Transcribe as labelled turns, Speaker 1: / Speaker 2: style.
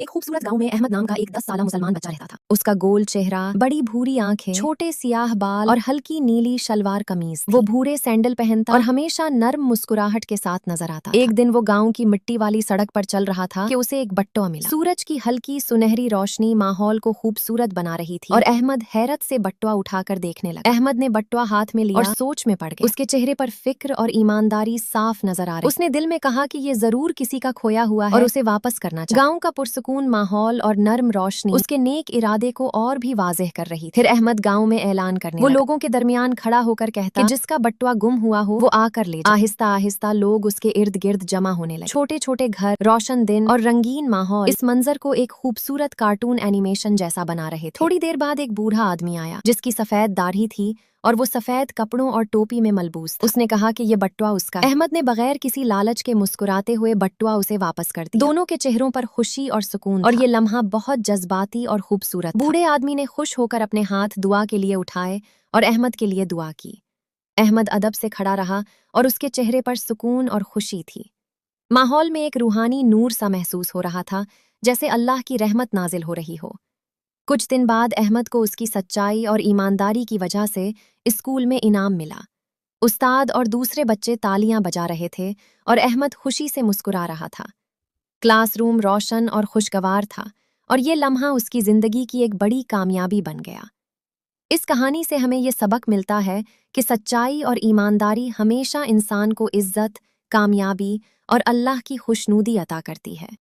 Speaker 1: एक खूबसूरत गांव में अहमद नाम का एक 10 साला मुसलमान बच्चा रहता था। उसका गोल चेहरा, बड़ी भूरी आंखें, छोटे सियाह बाल और हल्की नीली शलवार कमीज थी। वो भूरे सैंडल पहनता और हमेशा नर्म मुस्कुराहट के साथ नजर आता था। एक दिन वो गांव की मिट्टी वाली सड़क पर चल रहा था कि उसे एक बट्टुआ मिला। सूरज की हल्की सुनहरी रोशनी माहौल को खूबसूरत बना रही थी और अहमद हैरत से बट्टुआ उठाकर देखने लगा। अहमद ने बट्टुआ हाथ में लिया और सोच में पड़ गया। उसके चेहरे पर फिक्र और ईमानदारी साफ नजर आ रही। उसने दिल में कहा कि ये जरूर किसी का खोया हुआ है और उसे वापस करना चाहिए। गांव का पुरसुकून माहौल और नर्म रोशनी उसके नेक इरादे को और भी वाज़ेह कर रही थी। फिर अहमद गांव में ऐलान करने लगा। लोगों के दरमियान खड़ा होकर कहता कि जिसका बट्टुआ गुम हुआ हो वो आकर ले जाए। आहिस्ता आहिस्ता लोग उसके इर्द गिर्द जमा होने लगे। छोटे छोटे घर, रोशन दिन और रंगीन माहौल इस मंजर को एक खूबसूरत कार्टून एनिमेशन जैसा बना रहे थे। थोड़ी देर बाद एक बूढ़ा आदमी आया जिसकी सफेद दाढ़ी थी और वो सफेद कपड़ों और टोपी में मलबूस था। उसने कहा कि ये बट्टुआ उसका है। अहमद ने बगैर किसी लालच के मुस्कुराते हुए बट्टुआ उसे वापस कर दिया। दोनों के चेहरों पर खुशी और सुकून और ये लम्हा बहुत जज्बाती और खूबसूरत था। बूढ़े आदमी ने खुश होकर अपने हाथ दुआ के लिए उठाए और अहमद के लिए दुआ की। अहमद अदब से खड़ा रहा और उसके चेहरे पर सुकून और खुशी थी। माहौल में एक रूहानी नूर सा महसूस हो रहा था, जैसे अल्लाह की रहमत नाजिल हो रही हो। कुछ दिन बाद अहमद को उसकी सच्चाई और ईमानदारी की वजह से स्कूल में इनाम मिला। उस्ताद और दूसरे बच्चे तालियां बजा रहे थे और अहमद खुशी से मुस्कुरा रहा था। क्लासरूम रोशन और खुशगवार था और ये लम्हा उसकी जिंदगी की एक बड़ी कामयाबी बन गया। इस कहानी से हमें ये सबक मिलता है कि सच्चाई और ईमानदारी हमेशा इंसान को इज्जत, कामयाबी और अल्लाह की खुशनूदी अता करती है।